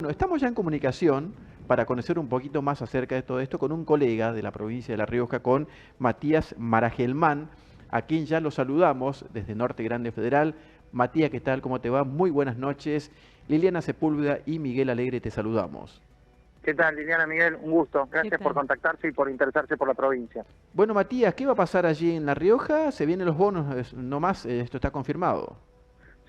Bueno, estamos ya en comunicación para conocer un poquito más acerca de todo esto con un colega de la provincia de La Rioja, con Matías Maragelmán, a quien ya lo saludamos desde Norte Grande Federal. Matías, ¿qué tal? ¿Cómo te va? Muy buenas noches. Liliana Sepúlveda y Miguel Alegre te saludamos. ¿Qué tal, Liliana, Miguel? Un gusto. ¿Qué Gracias por tal? contactarse y por interesarse por la provincia. Bueno, Matías, ¿qué va a pasar allí en La Rioja? Se vienen los bonos, no más, esto está confirmado.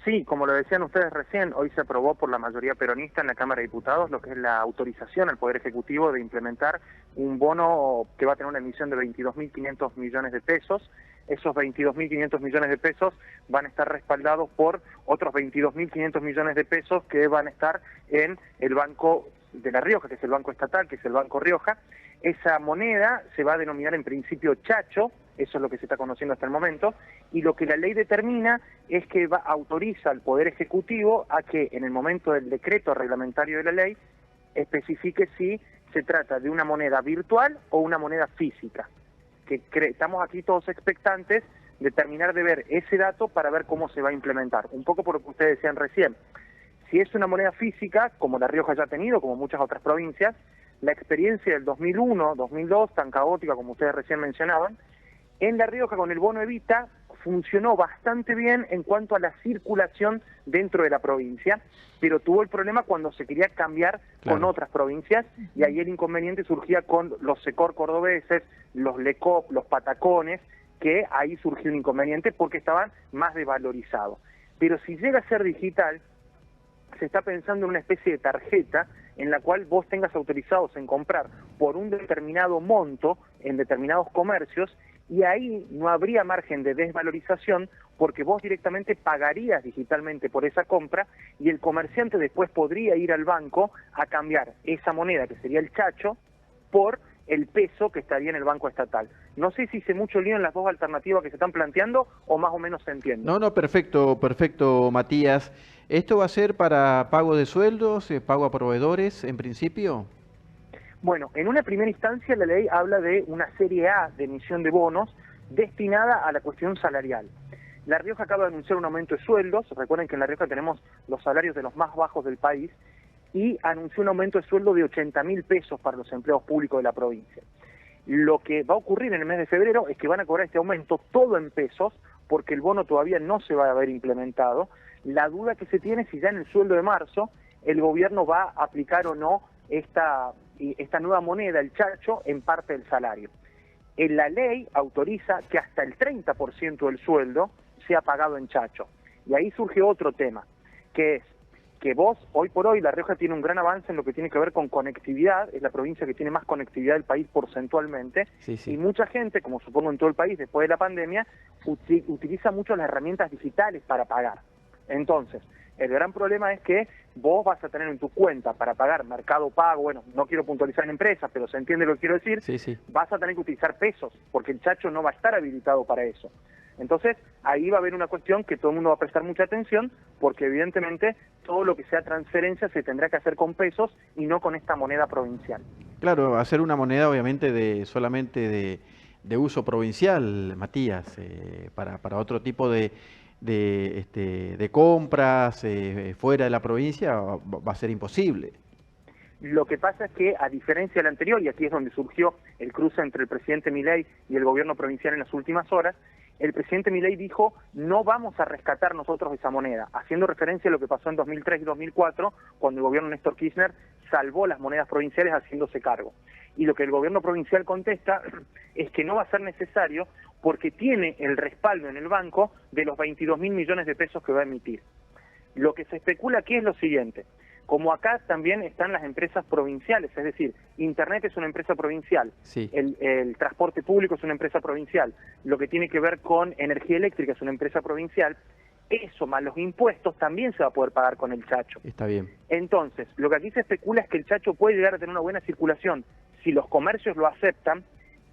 Sí, como lo decían ustedes recién, hoy se aprobó por la mayoría peronista en la Cámara de Diputados lo que es la autorización al Poder Ejecutivo de implementar un bono que va a tener una emisión de 22.500 millones de pesos. Esos 22.500 millones de pesos van a estar respaldados por otros 22.500 millones de pesos que van a estar en el Banco de La Rioja, que es el Banco Estatal, que es el Banco Rioja. Esa moneda se va a denominar en principio chacho, eso es lo que se está conociendo hasta el momento, y lo que la ley determina es que autoriza al Poder Ejecutivo a que en el momento del decreto reglamentario de la ley especifique si se trata de una moneda virtual o una moneda física. Estamos aquí todos expectantes de terminar de ver ese dato para ver cómo se va a implementar. Un poco por lo que ustedes decían recién. Si es una moneda física, como La Rioja ya ha tenido, como muchas otras provincias, la experiencia del 2001, 2002, tan caótica como ustedes recién mencionaban, en La Rioja con el bono Evita funcionó bastante bien en cuanto a la circulación dentro de la provincia, pero tuvo el problema cuando se quería cambiar con otras provincias, y ahí el inconveniente surgía con los SECOR cordobeses, los LECOP, los patacones, que ahí surgió un inconveniente porque estaban más desvalorizados. Pero si llega a ser digital, se está pensando en una especie de tarjeta en la cual vos tengas autorizados en comprar por un determinado monto en determinados comercios, y ahí no habría margen de desvalorización porque vos directamente pagarías digitalmente por esa compra y el comerciante después podría ir al banco a cambiar esa moneda, que sería el chacho, por el peso que estaría en el Banco Estatal. No sé si hice mucho lío en las dos alternativas que se están planteando o más o menos se entiende. No, perfecto, perfecto, Matías. ¿Esto va a ser para pago de sueldos, pago a proveedores, en principio? Bueno, en una primera instancia la ley habla de una serie A de emisión de bonos destinada a la cuestión salarial. La Rioja acaba de anunciar un aumento de sueldos. Recuerden que en La Rioja tenemos los salarios de los más bajos del país, y anunció un aumento de sueldo de 80.000 pesos para los empleados públicos de la provincia. Lo que va a ocurrir en el mes de febrero es que van a cobrar este aumento todo en pesos, porque el bono todavía no se va a haber implementado. La duda que se tiene es si ya en el sueldo de marzo el gobierno va a aplicar o no esta nueva moneda, el chacho, en parte del salario. En la ley autoriza que hasta el 30% del sueldo sea pagado en chacho. Y ahí surge otro tema, que es que vos, hoy por hoy, La Rioja tiene un gran avance en lo que tiene que ver con conectividad, es la provincia que tiene más conectividad del país porcentualmente, y mucha gente, como supongo en todo el país después de la pandemia, utiliza mucho las herramientas digitales para pagar. Entonces, el gran problema es que vos vas a tener en tu cuenta para pagar Mercado Pago, bueno, no quiero puntualizar en empresas, pero se entiende lo que quiero decir, vas a tener que utilizar pesos, porque el chacho no va a estar habilitado para eso. Entonces, ahí va a haber una cuestión que todo el mundo va a prestar mucha atención, porque evidentemente todo lo que sea transferencia se tendrá que hacer con pesos y no con esta moneda provincial. Claro, hacer una moneda obviamente solamente de uso provincial, Matías, para otro tipo de compras fuera de la provincia va a ser imposible. Lo que pasa es que, a diferencia del anterior, y aquí es donde surgió el cruce entre el presidente Milei y el gobierno provincial en las últimas horas, el presidente Milei dijo: no vamos a rescatar nosotros esa moneda, haciendo referencia a lo que pasó en 2003 y 2004, cuando el gobierno de Néstor Kirchner salvó las monedas provinciales haciéndose cargo. Y lo que el gobierno provincial contesta es que no va a ser necesario porque tiene el respaldo en el banco de los 22.000 millones de pesos que va a emitir. Lo que se especula aquí es lo siguiente: como acá también están las empresas provinciales, es decir, Internet es una empresa provincial, el transporte público es una empresa provincial, lo que tiene que ver con energía eléctrica es una empresa provincial, eso más los impuestos también se va a poder pagar con el chacho. Está bien. Entonces, lo que aquí se especula es que el chacho puede llegar a tener una buena circulación si los comercios lo aceptan,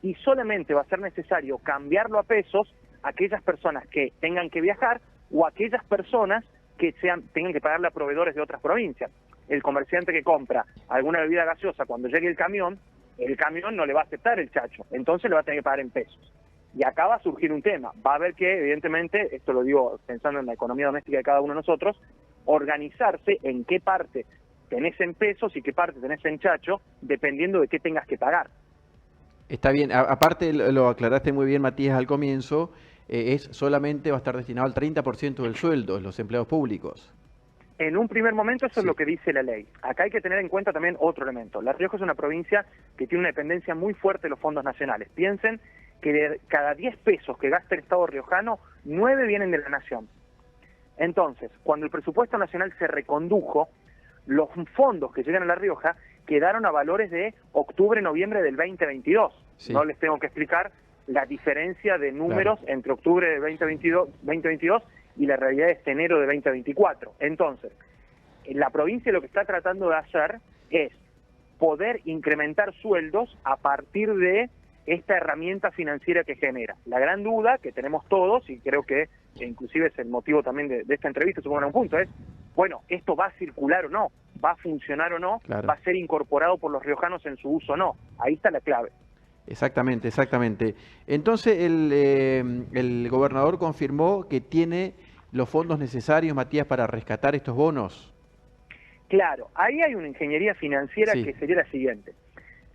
y solamente va a ser necesario cambiarlo a pesos a aquellas personas que tengan que viajar o a aquellas personas que tengan que pagarle a proveedores de otras provincias. El comerciante que compra alguna bebida gaseosa, cuando llegue el camión no le va a aceptar el chacho, entonces le va a tener que pagar en pesos. Y acá va a surgir un tema, va a haber que, evidentemente, esto lo digo pensando en la economía doméstica de cada uno de nosotros, organizarse en qué parte tenés en pesos y qué parte tenés en chacho, dependiendo de qué tengas que pagar. Está bien, aparte lo aclaraste muy bien, Matías, al comienzo, es solamente va a estar destinado al 30% del sueldo, los empleados públicos. En un primer momento eso es Sí. lo que dice la ley. Acá hay que tener en cuenta también otro elemento. La Rioja es una provincia que tiene una dependencia muy fuerte de los fondos nacionales. Piensen que de cada 10 pesos que gasta el Estado riojano, 9 vienen de la nación. Entonces, cuando el presupuesto nacional se recondujo, los fondos que llegan a La Rioja quedaron a valores de octubre-noviembre del 2022. Sí. No les tengo que explicar la diferencia de números entre octubre de 2022 y la realidad de este enero de 2024. Entonces, la provincia lo que está tratando de hacer es poder incrementar sueldos a partir de esta herramienta financiera que genera. La gran duda que tenemos todos, y creo que inclusive es el motivo también de esta entrevista, supongo en un punto, es, bueno, ¿esto va a circular o no? ¿Va a funcionar o no? Claro. ¿Va a ser incorporado por los riojanos en su uso o no? Ahí está la clave. Exactamente, exactamente. Entonces el gobernador confirmó que tiene los fondos necesarios, Matías, para rescatar estos bonos. Claro, ahí hay una ingeniería financiera Sí. que sería la siguiente.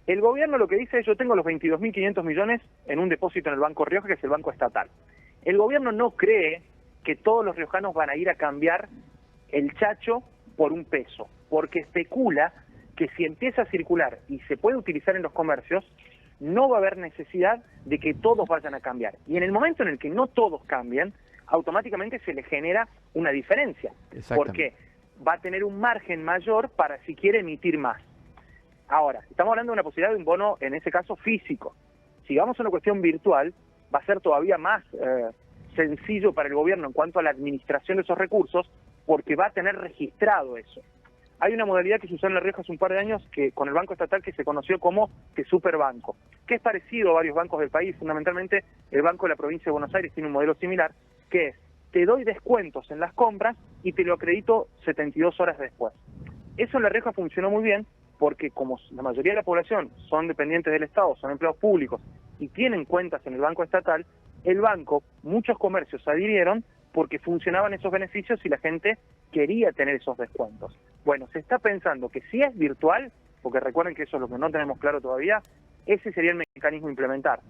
El gobierno lo que dice es, yo tengo los 22.500 millones en un depósito en el Banco Rioja, que es el banco estatal. El gobierno no cree que todos los riojanos van a ir a cambiar el chacho por un peso, porque especula que si empieza a circular y se puede utilizar en los comercios, no va a haber necesidad de que todos vayan a cambiar. Y en el momento en el que no todos cambian, automáticamente se le genera una diferencia, porque va a tener un margen mayor para si quiere emitir más. Ahora, estamos hablando de una posibilidad de un bono, en ese caso, físico. Si vamos a una cuestión virtual, va a ser todavía más sencillo para el gobierno en cuanto a la administración de esos recursos, porque va a tener registrado eso. Hay una modalidad que se usó en La Rioja hace un par de años que con el Banco Estatal que se conoció como que Superbanco, que es parecido a varios bancos del país. Fundamentalmente, el Banco de la Provincia de Buenos Aires tiene un modelo similar, que es, te doy descuentos en las compras y te lo acredito 72 horas después. Eso en La Rioja funcionó muy bien, porque como la mayoría de la población son dependientes del Estado, son empleados públicos y tienen cuentas en el Banco Estatal, el banco, muchos comercios adhirieron porque funcionaban esos beneficios y la gente quería tener esos descuentos. Bueno, se está pensando que si es virtual, porque recuerden que eso es lo que no tenemos claro todavía, ese sería el mecanismo a implementar.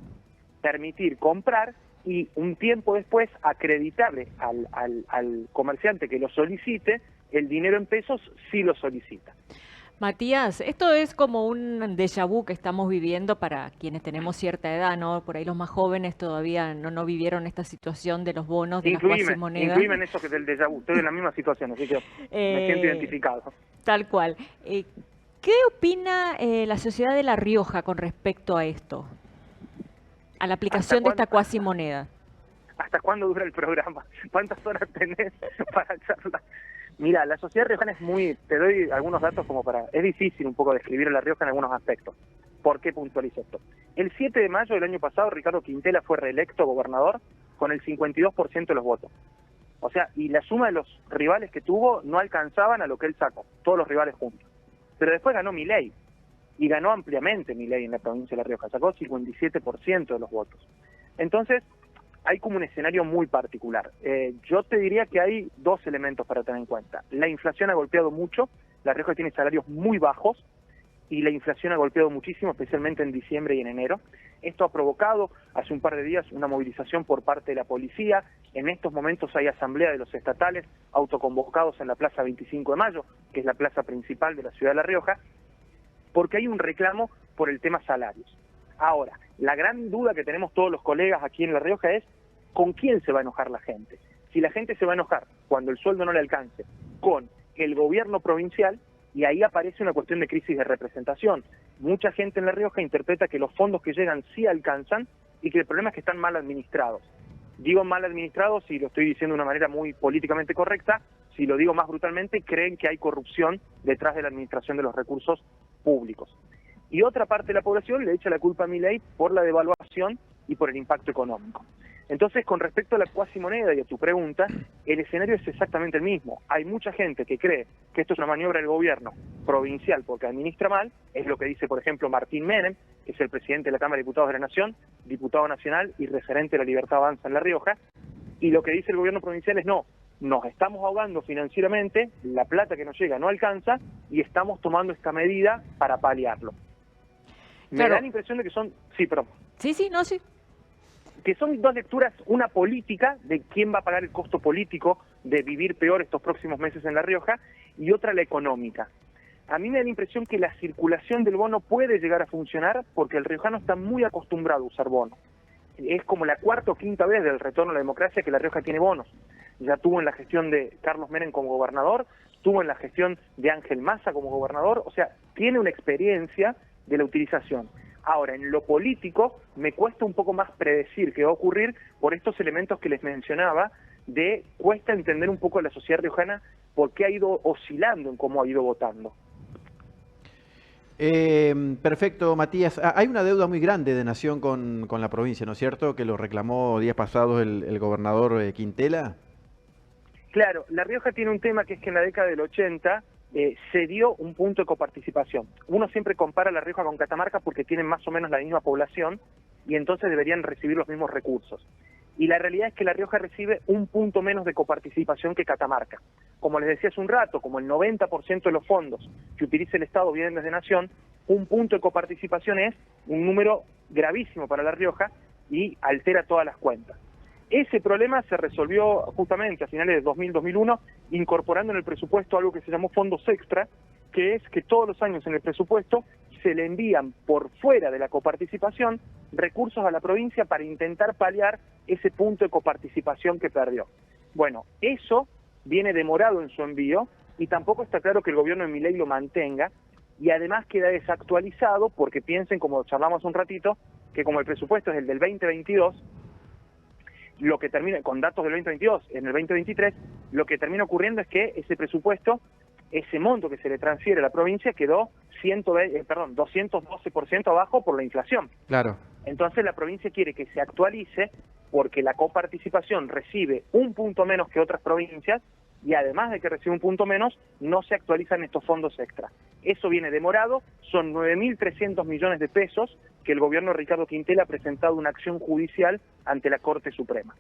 Permitir comprar y un tiempo después acreditarle al comerciante que lo solicite el dinero en pesos si lo solicita. Matías, esto es como un déjà vu que estamos viviendo para quienes tenemos cierta edad, ¿no? Por ahí los más jóvenes todavía no vivieron esta situación de los bonos, de las cuasimonedas. Incluime en eso que del déjà vu, estoy en la misma situación, así que me siento identificado. Tal cual. ¿Qué opina la sociedad de La Rioja con respecto a esto? A la aplicación de esta cuasimoneda. ¿Hasta cuándo dura el programa? ¿Cuántas horas tenés para charlar? Mira, la sociedad riojana es muy... Te doy algunos datos como para... Es difícil un poco describir a La Rioja en algunos aspectos. ¿Por qué puntualizo esto? El 7 de mayo del año pasado, Ricardo Quintela fue reelecto gobernador con el 52% de los votos. O sea, y la suma de los rivales que tuvo no alcanzaban a lo que él sacó, todos los rivales juntos. Pero después ganó Milei, y ganó ampliamente Milei en la provincia de La Rioja, sacó 57% de los votos. Entonces, hay como un escenario muy particular. Yo te diría que hay dos elementos para tener en cuenta. La inflación ha golpeado mucho, La Rioja tiene salarios muy bajos y la inflación ha golpeado muchísimo, especialmente en diciembre y en enero. Esto ha provocado hace un par de días una movilización por parte de la policía. En estos momentos hay asamblea de los estatales autoconvocados en la Plaza 25 de Mayo, que es la plaza principal de la ciudad de La Rioja, porque hay un reclamo por el tema salarios. Ahora, la gran duda que tenemos todos los colegas aquí en La Rioja es ¿con quién se va a enojar la gente? Si la gente se va a enojar cuando el sueldo no le alcance con el gobierno provincial, y ahí aparece una cuestión de crisis de representación. Mucha gente en La Rioja interpreta que los fondos que llegan sí alcanzan y que el problema es que están mal administrados. Digo mal administrados y lo estoy diciendo de una manera muy políticamente correcta. Si lo digo más brutalmente, creen que hay corrupción detrás de la administración de los recursos públicos. Y otra parte de la población le echa la culpa a Milei por la devaluación y por el impacto económico. Entonces, con respecto a la cuasimoneda y a tu pregunta, el escenario es exactamente el mismo. Hay mucha gente que cree que esto es una maniobra del gobierno provincial porque administra mal, es lo que dice, por ejemplo, Martín Menem, que es el presidente de la Cámara de Diputados de la Nación, diputado nacional y referente de la Libertad Avanza en La Rioja, y lo que dice el gobierno provincial es no, nos estamos ahogando financieramente, la plata que nos llega no alcanza y estamos tomando esta medida para paliarlo. Me da la impresión de que son... Sí, perdón. Sí, no, sí. Que son dos lecturas, una política, de quién va a pagar el costo político de vivir peor estos próximos meses en La Rioja, y otra la económica. A mí me da la impresión que la circulación del bono puede llegar a funcionar porque el riojano está muy acostumbrado a usar bonos. Es como la cuarta o quinta vez del retorno a la democracia que La Rioja tiene bonos. Ya tuvo en la gestión de Carlos Menem como gobernador, tuvo en la gestión de Ángel Massa como gobernador, o sea, tiene una experiencia de la utilización. Ahora, en lo político, me cuesta un poco más predecir qué va a ocurrir por estos elementos que les mencionaba, de cuesta entender un poco a la sociedad riojana por qué ha ido oscilando en cómo ha ido votando. Perfecto, Matías. Hay una deuda muy grande de Nación con la provincia, ¿no es cierto? Que lo reclamó días pasados el gobernador Quintela. Claro, La Rioja tiene un tema que es que en la década del 80 se dio un punto de coparticipación. Uno siempre compara La Rioja con Catamarca porque tienen más o menos la misma población y entonces deberían recibir los mismos recursos. Y la realidad es que La Rioja recibe un punto menos de coparticipación que Catamarca. Como les decía hace un rato, como el 90% de los fondos que utiliza el Estado vienen desde Nación, un punto de coparticipación es un número gravísimo para La Rioja y altera todas las cuentas. Ese problema se resolvió justamente a finales de 2000-2001, incorporando en el presupuesto algo que se llamó fondos extra, que es que todos los años en el presupuesto se le envían por fuera de la coparticipación recursos a la provincia para intentar paliar ese punto de coparticipación que perdió. Bueno, eso viene demorado en su envío y tampoco está claro que el gobierno de Milei lo mantenga, y además queda desactualizado porque piensen, como charlamos un ratito, que como el presupuesto es el del 2022, lo que termina, con datos del 2022 en el 2023, lo que termina ocurriendo es que ese presupuesto, ese monto que se le transfiere a la provincia quedó 212% abajo por la inflación. Claro. Entonces la provincia quiere que se actualice porque la coparticipación recibe un punto menos que otras provincias y además de que recibe un punto menos, no se actualizan estos fondos extra. Eso viene demorado, son 9.300 millones de pesos que el gobierno de Ricardo Quintela ha presentado una acción judicial ante la Corte Suprema.